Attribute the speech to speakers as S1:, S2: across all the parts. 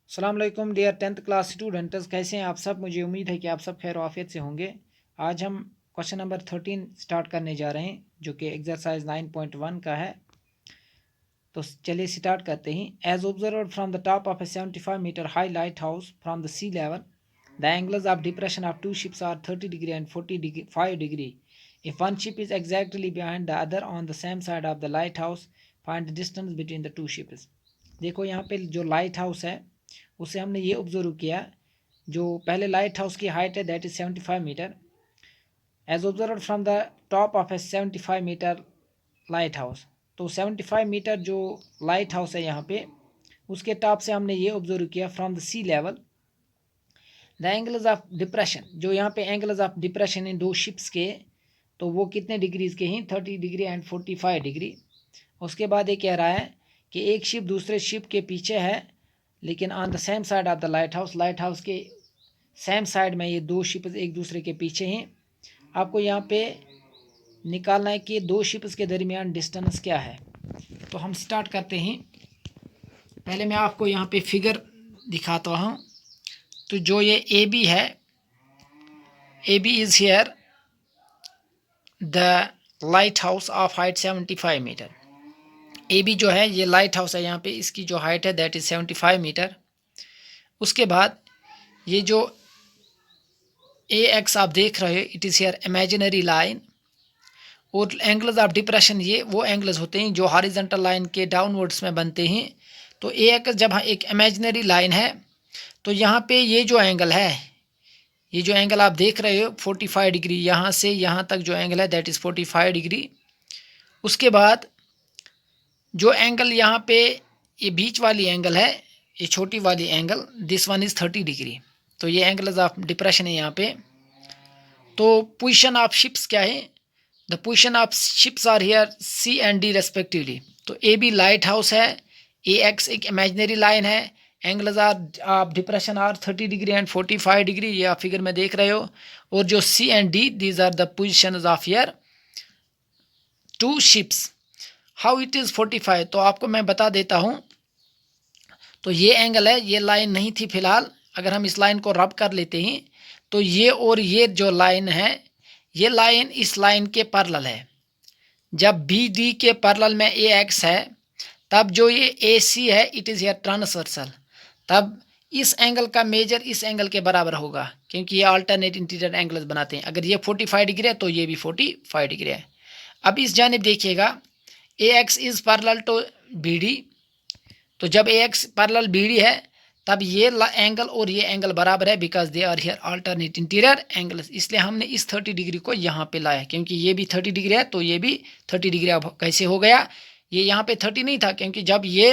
S1: अस्सलाम वालेकुम dear 10th class students, कैसे हैं आप सब। मुझे उम्मीद है कि आप सब खैर आफियत से होंगे। आज हम क्वेश्चन नंबर 13 स्टार्ट करने जा रहे हैं जो कि एक्सरसाइज 9.1 का है। तो चलिए स्टार्ट करते हैं। As observe from the top of a 75 metre high lighthouse from the sea level, the angles of depression of two ships are 30 degree and 45 degree. If one ship is exactly behind the other on the same side of the lighthouse, find the distance between the two ships. देखो यहाँ पे जो light house है उसे हमने ये observe किया, जो पहले लाइट हाउस की हाइट है that is 75 metre. As observe from the top of a 75 metre lighthouse, तो 75 मीटर जो लाइट हाउस है यहाँ पे उसके टॉप से हमने ये ऑब्जर्व किया from the sea level the angles of depression. जो यहाँ पे एंगल्स ऑफ डिप्रेशन इन दो शिप्स के, तो वो कितने डिग्रीज के हैं, 30 डिग्री एंड 45 डिग्री। उसके बाद ये कह रहा है कि एक शिप दूसरे शिप के पीछे है लेकिन on the same side of the light house के सेम साइड में ये दो शिप्स एक दूसरे के पीछे हैं। आपको यहाँ पे निकालना है कि दो शिप्स के दरमियान डिस्टेंस क्या है। तो हम स्टार्ट करते हैं। पहले मैं आपको यहाँ पे फिगर दिखाता हूँ। तो जो ये ए बी है, A B is here the lighthouse of height 75 metre. A B जो है ये लाइट हाउस है, यहाँ पे इसकी जो हाइट है दैट इज़ 75 मीटर। उसके बाद ये जो ए एक्स आप देख रहे हो, it is here imaginary line. और एंगल्स ऑफ डिप्रेशन ये वो एंगल्स होते हैं जो हॉरिजॉन्टल लाइन के डाउनवर्ड्स में बनते हैं। तो ए एक्स जब एक इमेजिनरी लाइन है, तो यहाँ पे ये जो एंगल है, ये जो एंगल आप देख रहे हो 45 डिग्री, यहाँ से यहाँ तक जो एंगल है दैट इज़ 45 डिग्री। उसके बाद जो एंगल यहाँ पे ये बीच वाली एंगल है, ये छोटी वाली angle, this one is 30 degree. तो ये एंगल्स ऑफ डिप्रेशन है यहाँ पे। तो पोजीशन ऑफ शिप्स क्या है, the position of ships are here C and D respectively. तो ए बी लाइट हाउस है, ए एक्स एक इमेजिनरी लाइन है, angles are of depression are 30 degree and 45 degree, ये आप फिगर में देख रहे हो। और जो C and D, these are the position of here two ships. How it is 45, तो आपको मैं बता देता हूँ। तो ये एंगल है, ये लाइन नहीं थी फिलहाल। अगर हम इस लाइन को रब कर लेते हैं तो ये और ये जो लाइन है, ये लाइन इस लाइन के पैरेलल है। जब बी डी के पैरेलल में ए एक्स है, तब जो ये ए सी है इट इज़ हियर ट्रांसवर्सल। तब इस एंगल का मेजर इस एंगल के बराबर होगा, क्योंकि ये अल्टरनेट इंटीरियर एंगल्स बनाते हैं। अगर ये 45 डिग्री है तो ये भी 45 डिग्री है। अब इस जानिब देखिएगा, A X is parallel to B D. तो जब A X parallel B D है तब ये एंगल और ये एंगल बराबर है, because they are here alternate interior angles. इसलिए हमने इस 30 डिग्री को यहाँ पे लाया, क्योंकि ये भी 30 डिग्री है तो ये भी 30 डिग्री। अब कैसे हो गया, ये यहाँ पे 30 नहीं था, क्योंकि जब ये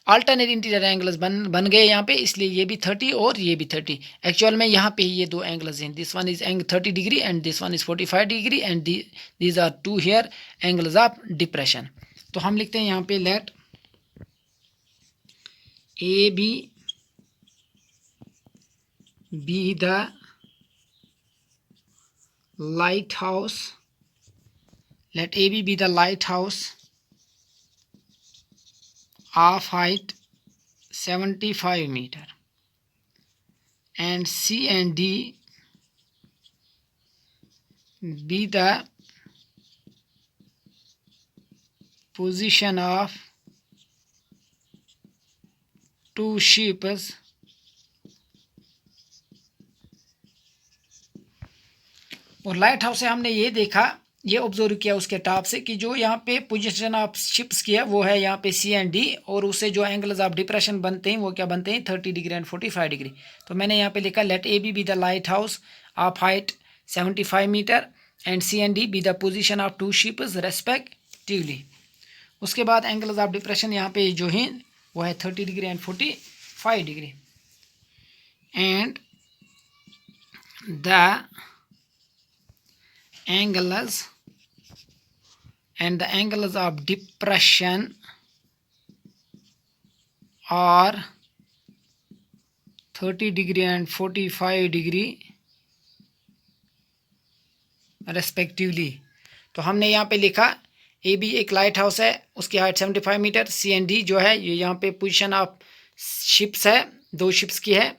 S1: अल्टरनेट इंटीरियर एंगल्स बन गए यहाँ पे, इसलिए ये भी 30 और ये भी 30। एक्चुअल में यहाँ पे ये दो एंगल्स हैं, this one is 30 degree and this one is 45 degree and these are two here angles of depression. तो हम लिखते हैं यहाँ पे let A B be the lighthouse, let AB be the lighthouse of height 75 meter and C and D be the position of two ships और light house से हमने ये देखा, ये ऑब्जर्व किया उसके टॉप से कि जो यहाँ पे पोजीशन ऑफ शिप्स की है वो है यहाँ पे सी एंड डी, और उससे जो एंगल्स ऑफ डिप्रेशन बनते हैं वो क्या बनते हैं, 30 डिग्री एंड 45 डिग्री। तो मैंने यहाँ पे लिखा let A B the lighthouse of height 75 metre and C and D be the position of two ships respectively. उसके बाद एंगल्स ऑफ डिप्रेशन यहाँ पे जो है वो है 30 degree and 45 degree. And the angles of depression are 30 degree and 45 degree respectively. तो हमने यहाँ पे लिखा ए बी एक लाइट हाउस है, उसकी height 75 metre, C and D जो है ये यहाँ पे पोजीशन ऑफ शिप्स है, 2 शिप्स की है,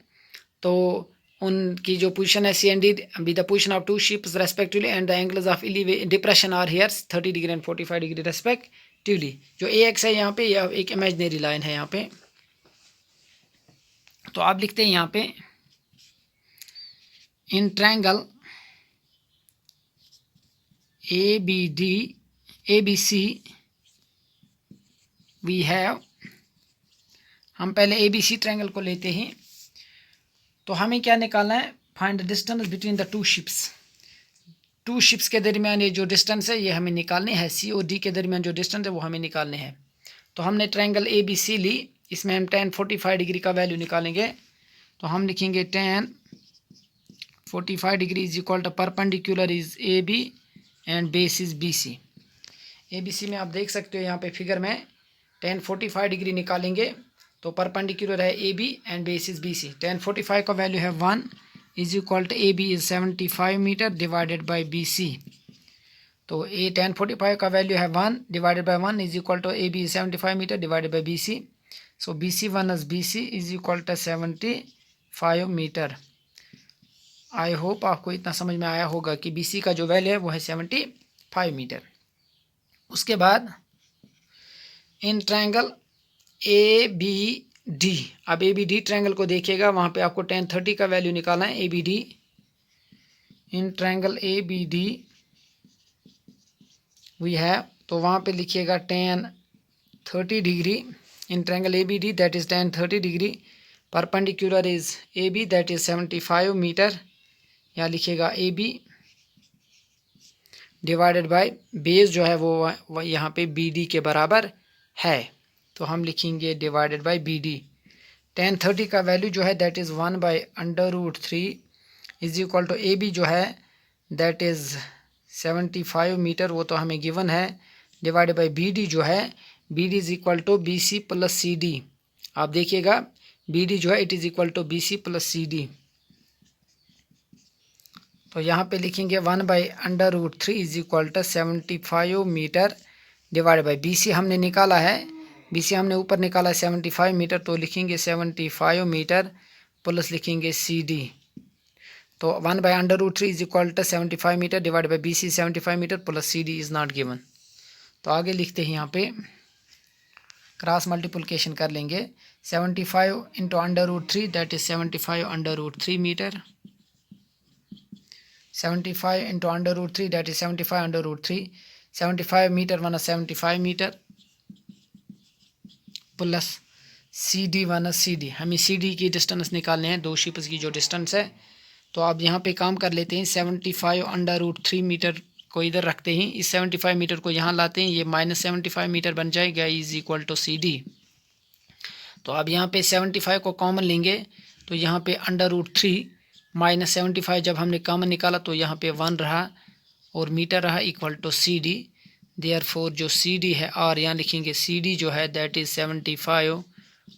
S1: तो उनकी जो पोजीशन है C and D be the position of 2 ships respectively and the angles of depression are here 30 degree and 45 degree respectively. जो ए एक्स है यहाँ पे, यह एक इमेजिनरी लाइन है यहाँ पे। तो आप लिखते हैं यहाँ पे in triangle ABC we have, हम पहले ABC ट्रायंगल को लेते हैं। तो हमें क्या निकालना है, find the distance between the 2 ships. 2 ships के दरमियान ये जो डिस्टेंस है ये हमें निकालने हैं। सी और डी के दरमियान जो डिस्टेंस है वो हमें निकालने हैं। तो हमने ट्रायंगल ABC ली, इसमें हम tan 45 डिग्री का वैल्यू निकालेंगे। तो हम लिखेंगे tan 45 degree is equal to perpendicular is AB and base is BC। ABC में आप देख सकते हो यहाँ पे फिगर में tan 45 डिग्री निकालेंगे तो परपेंडिकुलर है AB and base is BC। tan 45 का वैल्यू है 1 is equal to AB is 75 metre divided by BC। तो tan 45 का वैल्यू है 1 divided by 1 is equal to AB is 75 metre divided by BC। So BC1 is BC is equal to 75 metre. I hope आपको इतना समझ में आया होगा कि BC का जो वैल्यू है वो है 75 मीटर। उसके बाद इन ट्रायंगल ABD, अब ABD ट्रायंगल को देखिएगा, वहाँ पे आपको tan 30 का वैल्यू निकालना है। ABD, in triangle ABD we have, तो वहाँ पे लिखिएगा tan 30 degree in triangle ABD that is tan 30 degree, perpendicular is AB that is 75 metre, यहाँ लिखिएगा AB डिवाइडेड बाय बेस जो है वो यहाँ पे BD के बराबर है। तो हम लिखेंगे डिवाइडेड बाय BD। tan 30 का वैल्यू जो है that is 1/√3 is equal to AB जो है दैट इज़ 75 मीटर, वो तो हमें गिवन है, डिवाइडेड बाय BD जो है BD is equal to BC plus CD। आप देखिएगा BD जो है it is equal to BC plus CD। तो यहाँ पे लिखेंगे 1/√3 is equal to 75 metre divide by BC हमने निकाला है, BC हमने ऊपर निकाला है 75 मीटर, तो लिखेंगे 75 मीटर प्लस लिखेंगे CD। तो 1/√3 is equal to 75 metre divide by BC 75 metre plus CD is not given. तो आगे लिखते हैं, यहाँ पे क्रॉस मल्टीप्लिकेशन कर लेंगे। 75 into √3 that is 75/√3 metre, 75 into √3 that is 75/√3, 75 metre one 75 metre plus CD one CD। हमें CD की डिस्टेंस निकालने हैं, 2 शिप्स की जो डिस्टेंस है। तो आप यहाँ पे काम कर लेते हैं, 75/√3 मीटर को इधर रखते हैं, इस 75 मीटर को यहाँ लाते हैं, ये -75 मीटर बन जाएगा इज इक्वल टू CD। तो अब यहाँ पे 75 को कॉमन लेंगे तो यहाँ पे √3 -75 जब हमने कॉमन निकाला तो यहाँ पे 1 रहा और मीटर रहा इक्वल टू CD। देयरफॉर जो CD है और यहाँ लिखेंगे CD जो है दैट इज़ 75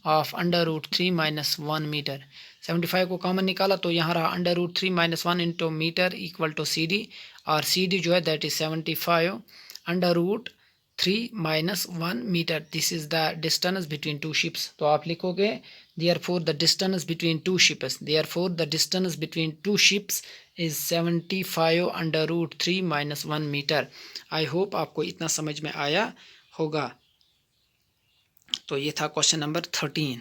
S1: ऑफ √3 - 1 मीटर। 75 को कॉमन निकाला तो यहाँ रहा √3 - 1 into metre equal to CD, और CD जो है that is 75 √3 - 1 metre. This is the distance between 2 ships. तो आप लिखोगे therefore the distance between 2 ships, therefore the distance between 2 ships is 75 √3 - 1 metre. I hope आपको इतना समझ में आया होगा। तो ये था क्वेश्चन नंबर 13।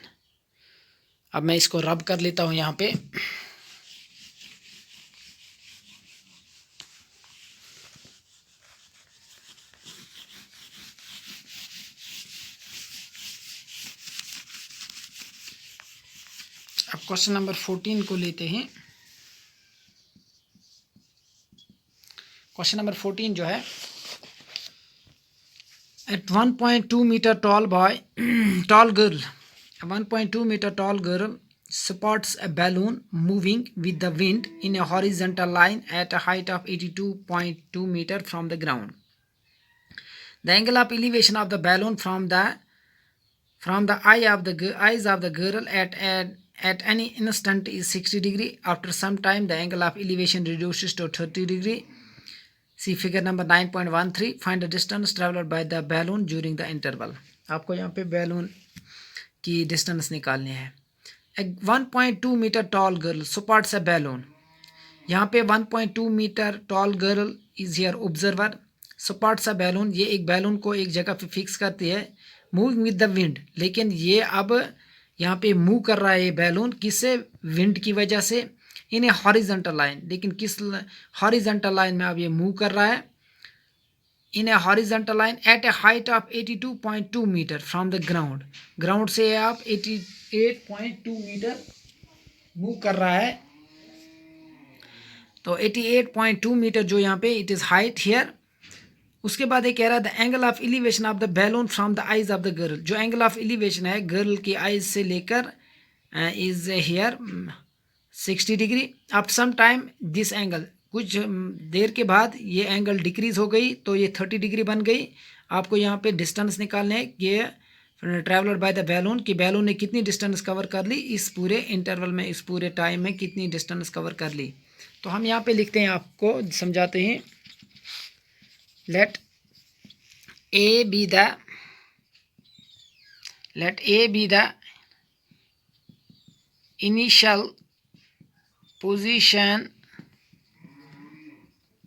S1: अब मैं इसको रब कर लेता हूँ यहाँ पे। अब क्वेश्चन नंबर 14 को लेते हैं। क्वेश्चन नंबर 14 जो है, at 1.2 metre tall girl 1.2 metre tall girl spots a balloon moving with the wind in a horizontal line at a height of 82.2 meter from the ground. The angle of elevation of the balloon from the eyes of the girl at any instant is 60 degree. After some time, the angle of elevation reduces to 30 degree. See figure number 9.13. Find the distance traveled by the balloon during the interval. आपको यहाँ पे balloon की distance निकालनी है। 1.2 metre tall girl supports a balloon. यहाँ पे 1.2 metre tall girl is here observer supports a balloon. ये एक बैलून को एक जगह पे फिक्स करती है. Moving with the wind. लेकिन ये अब यहाँ पे मूव कर रहा है ये बैलून किससे? विंड की वजह से. इन ए हॉरिजेंटल लाइन. लेकिन किस हॉरिजेंटल लाइन में अब ये मूव कर रहा है? In a horizontal line at a height of 82.2 metre from the ground. Ground से आप 88.2 मीटर मूव कर रहा है. तो 88.2 मीटर जो यहाँ पे इट इज़ हाइट हियर. उसके बाद ये कह रहा है the angle of elevation of the balloon from the eyes of the girl. जो एंगल ऑफ एलिवेशन है गर्ल की आइज से लेकर is here 60 degree. After some time this angle, कुछ देर के बाद ये एंगल डिक्रीज हो गई तो ये 30 डिग्री बन गई. आपको यहाँ पे डिस्टेंस निकालने है कि ट्रैवलर बाय द बैलून कि बैलून ने कितनी डिस्टेंस कवर कर ली इस पूरे इंटरवल में, इस पूरे टाइम में कितनी डिस्टेंस कवर कर ली. तो हम यहाँ पे लिखते हैं, आपको समझाते हैं. Let A B the initial position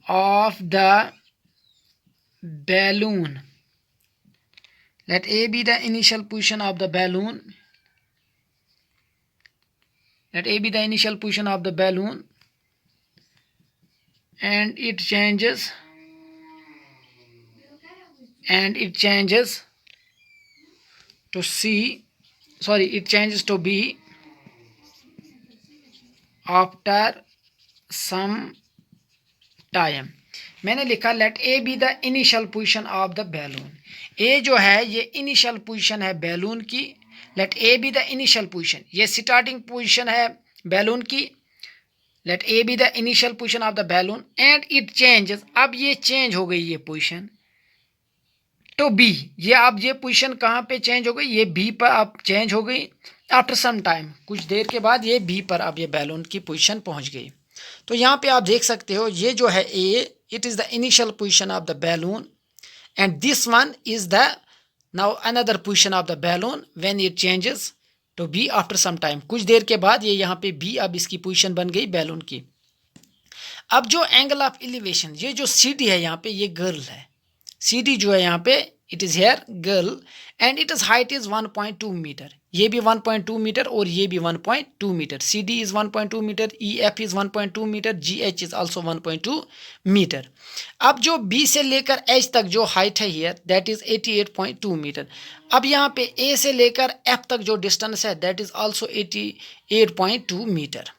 S1: of the balloon. Let A be the initial position of the balloon. Let A be the initial position of the balloon, and it changes to C. Sorry, it changes to B after some time. मैंने लिखा let A B the initial position of the balloon. A जो है ये initial position है balloon की. Let A B the initial position, ये starting position है balloon की. Let A B the initial position of the balloon and it changes. अब ये चेंज हो गई ये पोजीशन तो बी. ये अब ये पोजीशन कहाँ पे चेंज हो गई? ये बी पर अब चेंज हो गई. आफ्टर सम टाइम, कुछ देर के बाद ये बी पर अब ये बैलून की पोजीशन पहुंच गई. तो यहाँ पे आप देख सकते हो ये जो है A, it is the initial position of the balloon and this one is the now another position of the balloon when it changes to B after some time. कुछ देर के बाद ये यहाँ पे बी अब इसकी पोजीशन बन गई बैलून की. अब जो एंगल ऑफ एलिवेशन, ये जो सी डी है यहाँ पे ये गर्ल है. सी डी जो है यहाँ पे it is here girl and it is height is 1.2 metre. ये भी 1.2 मीटर और ये भी 1.2 metre. C D is 1.2 metre, E F is 1.2 metre, G H is also 1.2 metre. अब जो बी से लेकर एच तक जो हाइट है हियर दैट इज़ 88.2 मीटर. अब यहाँ पे ए से लेकर एफ तक जो डिस्टेंस है दैट इज़ ऑल्सो 88.2 मीटर.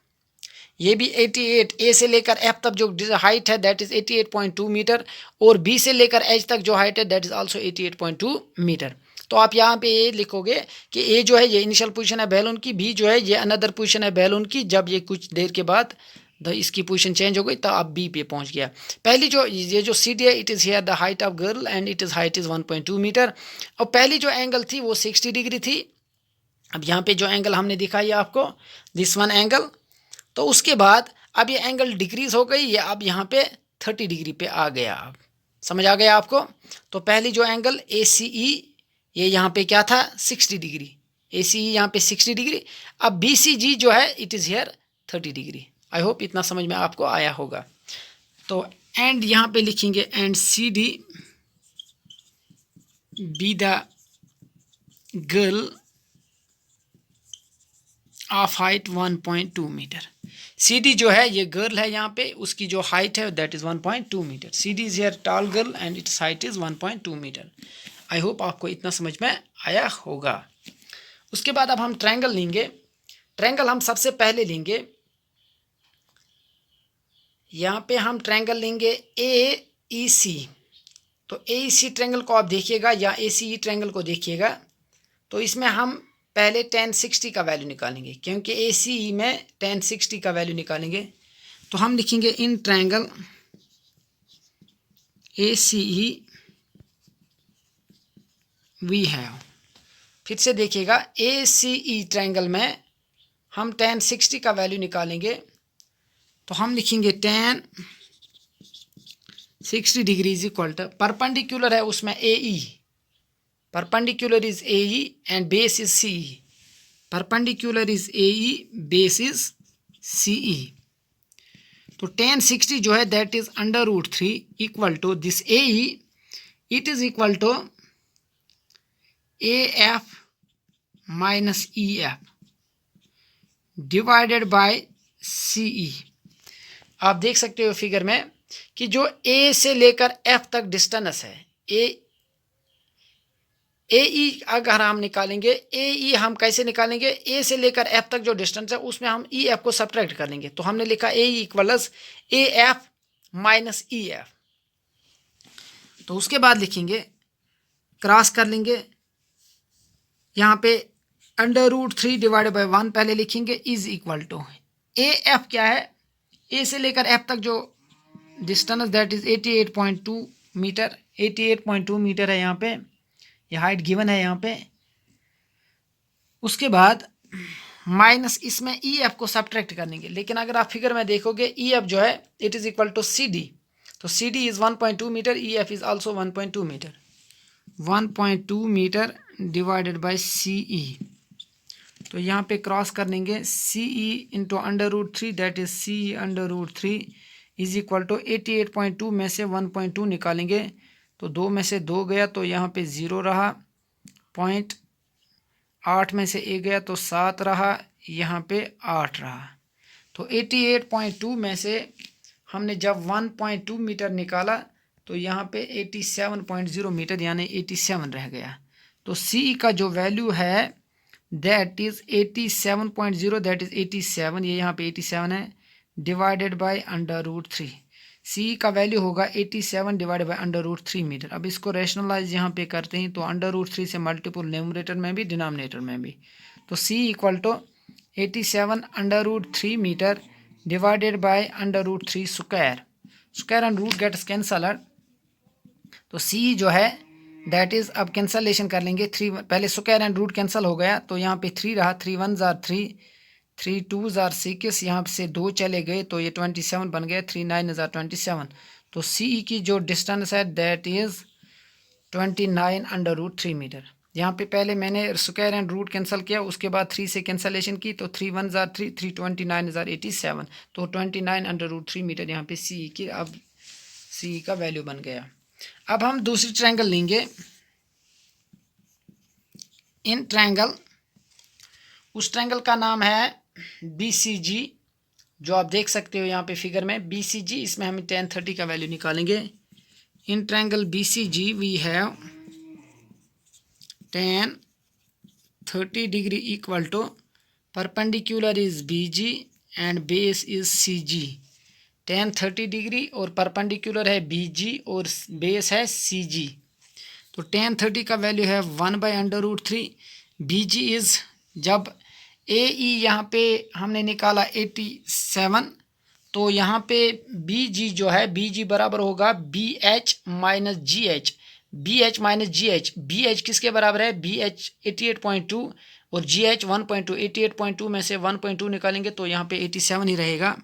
S1: ये भी 88, ए से लेकर एफ तक जो हाइट है दैट इज़ 88.2 मीटर और बी से लेकर एच तक जो हाइट है दैट इज़ ऑल्सो 88.2 मीटर. तो आप यहाँ पे ये लिखोगे कि ए जो है ये इनिशियल पोजीशन है बैलून की, बी जो है ये अनदर पोजीशन है बैलून की. जब ये कुछ देर के बाद इसकी पोजीशन चेंज हो गई तो अब बी पे पहुँच गया. पहली जो ये जो सी डी है it is here the height of girl and it is height is 1.2 metre. और पहली जो एंगल थी वो 60 डिग्री थी. अब यहाँ पे जो एंगल हमने दिखाई आपको दिस वन एंगल, तो उसके बाद अब ये एंगल डिक्रीज हो गई, ये अब यहाँ पे 30 डिग्री पे आ गया. अब समझ आ गया आपको? तो पहली जो एंगल ए सी ई ये यहाँ पे क्या था 60 डिग्री, ए सी ई यहाँ पे 60 डिग्री. अब बी सी जी जो है it is here 30 degree. I hope इतना समझ में आपको आया होगा. तो एंड यहाँ पे लिखेंगे and C D be the girl of height 1.2 metre. C D जो है ये गर्ल है यहाँ पे, उसकी जो हाइट है that is 1.2 metre. C D is here tall girl and its height is 1.2 metre. I hope आपको इतना समझ में आया होगा. उसके बाद अब हम ट्रायंगल लेंगे. ट्रायंगल हम सबसे पहले लेंगे, यहाँ पे हम ट्रायंगल लेंगे ए ई सी. तो ए ई सी ट्रायंगल को आप देखिएगा या ए सी ई ट्रायंगल को देखिएगा. तो इसमें हम पहले tan 60 का वैल्यू निकालेंगे क्योंकि ए सी ई में tan 60 का वैल्यू निकालेंगे. तो हम लिखेंगे in triangle A C E we have. फिर से देखिएगा ए सी ई ट्रायंगल में हम tan 60 का वैल्यू निकालेंगे. तो हम लिखेंगे tan 60 degree is equal to perpendicular है उसमें A E, perpendicular is A E and base is C E. Perpendicular is AE, base is CE। तो tan 60 जो है that is √3 equal to this AE, it is equal to AF minus EF divided by CE। आप देख सकते हो figure में कि जो A से लेकर F तक डिस्टेंस है, AE अगर हम निकालेंगे, AE हम कैसे निकालेंगे, A से लेकर F तक जो डिस्टेंस है उसमें हम EF को सब्ट्रैक्ट कर लेंगे। तो हमने लिखा AE equals AF minus EF। तो उसके बाद लिखेंगे, क्रॉस कर लेंगे, यहाँ पे √3 डिवाइडेड बाय 1 पहले लिखेंगे इज इक्वल टू AF क्या है, A से लेकर F तक जो distance that is 88.2 metre, 88.2 metre है यहाँ पे, ये हाइट गिवन है यहाँ पे। उसके बाद माइनस इसमें EF को सब्ट्रैक्ट करेंगे, लेकिन अगर आप फिगर में देखोगे EF जो है it is equal to CD। तो CD is 1.2 metre, EF is also 1.2 metre, 1.2 metre divided by CE। तो यहाँ पे क्रॉस कर लेंगे, CE into √3 that is CE √3 is equal to 88.2 में से 1.2 निकालेंगे तो 2 में से 2 गया तो यहाँ पे 0 रहा, 0.8 में से 1 गया तो 7 रहा, यहाँ पे 8 रहा। तो 88.2 में से हमने जब 1.2 मीटर निकाला तो यहाँ पे 87.0 मीटर यानी 87 रह गया। तो CE का जो वैल्यू है दैट इज 87.0 दैट इज 87, ये यहाँ पे 87 है, डिवाइडेड बाय √3। CE का वैल्यू होगा 87 डिवाइडेड बाय √3 मीटर। अब इसको रैशनलाइज यहाँ पे करते हैं तो √3 से मल्टीपल न्यूमरेटर में भी डिनोमिनेटर में भी। तो CE equal to 87 √3 metre divided by √3 square, square and root gets cancelled. तो CE जो है दैट इज, अब कैंसलेशन कर लेंगे, 3 पहले स्क्वायर एंड रूट कैंसिल हो गया तो यहाँ पे 3 रहा, 3 1 जार 3, 3 2 जार 6, यहाँ से 2 चले गए तो ये 27 बन गया, 3 9 जार 27। तो CE की जो डिस्टेंस है दैट इज 29 √3 मीटर। यहाँ पे पहले मैंने स्क्वायर एंड रूट कैंसिल किया, उसके बाद 3 से कैंसलेशन की तो 3 1 जार 3, 3 29 जार 87, तो 29 √3 मीटर यहाँ पे CE की अब CE का वैल्यू बन गया। अब हम दूसरी ट्रायंगल लेंगे, इन ट्रायंगल, उस ट्रायंगल का नाम है BCG, जो आप देख सकते हो यहाँ पे फिगर में BCG। इसमें हम tan 30 का वैल्यू निकालेंगे। In triangle BCG we have tan 30 degree equal to perpendicular is BG and base is CG। tan 30 degree और परपेंडिकुलर है BG और बेस है CG। तो tan 30 का वैल्यू है 1/√3। BG इज, जब AE यहाँ पे हमने निकाला 87 तो यहाँ पे BG जो है BG बराबर होगा BH minus GH, BH minus GH। BH किसके बराबर है, BH 88.2 और GH 1.2, 88.2 में से 1.2 निकालेंगे तो यहाँ पे 87 ही रहेगा।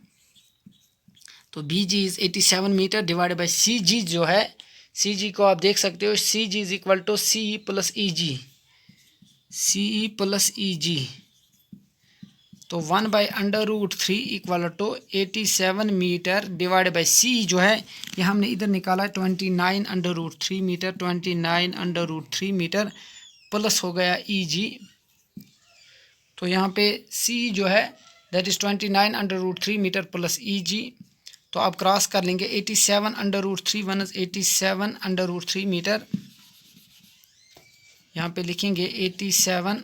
S1: तो BG is 87 metre divided by CG जो है, CG को आप देख सकते हो, CG is equal to CE plus EG, CE plus EG। तो 1/√3 equal to 87 metre divided by CE जो है ये हमने इधर निकाला 29 √3 मीटर, 29 √3 मीटर प्लस हो गया EG। तो यहाँ पे CE जो है that is 29 √3 metre plus EG। तो आप क्रॉस कर लेंगे, 87 √3 वन 87 √3 मीटर, यहाँ पे लिखेंगे 87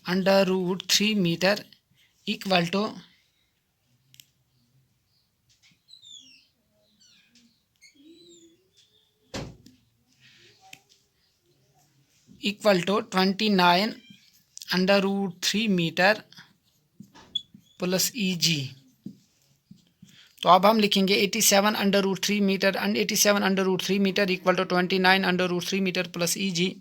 S1: √3 metre equal to equal to 29 √3 metre plus EG। तो अब हम लिखेंगे 87 √3 metre and 87 √3 metre equal to 29 √3 metre plus EG।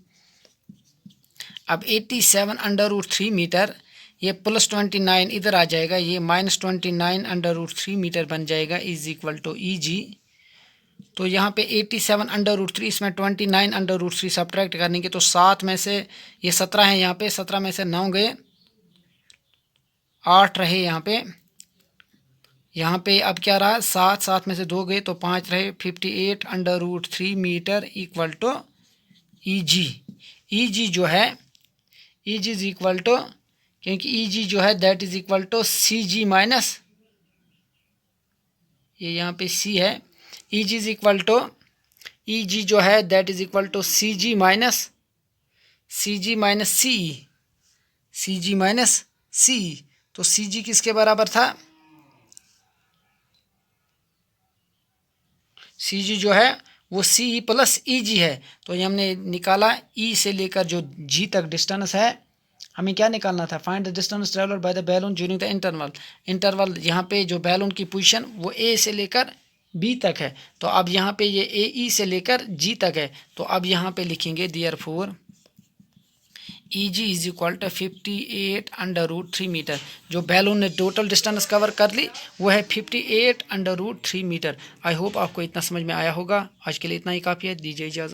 S1: अब 87 √3 मीटर ये प्लस 29 इधर आ जाएगा, ये माइनस 29 √3 मीटर बन जाएगा इज इक्वल टू EG। तो यहाँ पे 87 √3 इसमें 29 √3 सब्ट्रैक्ट करने के तो 7 में से ये 17 है, यहाँ पे 17 में से 9 गए 8 रहे यहाँ पे अब क्या रहा, 7, 7 में से 2 गए तो 5 रहे, 58√3 metre equal to EG। EG जो है, EG इज इक्वल टू, क्योंकि EG जो है that is equal to CG minus, ये यहाँ पे C है, EG is equal to, EG जो है that is equal to CG minus CE, CG minus CE। तो CG किसके बराबर था, CG जो है वो CE प्लस EG है। तो ये हमने निकाला E से लेकर जो G तक डिस्टेंस है, हमें क्या निकालना था, find the distance travelled by the balloon during the interval. यहाँ पे जो बैलून की पोजीशन वो A से लेकर B तक है, तो अब यहाँ पे ये AE से लेकर G तक है। तो अब यहाँ पे लिखेंगे therefore EG is equal to 58√3 metre. जो बैलून ने टोटल डिस्टेंस कवर कर ली वो है 58√3 मीटर। आई होप आपको इतना समझ में आया होगा। आज के लिए इतना ही काफ़ी है, दीजिए इजाज़त।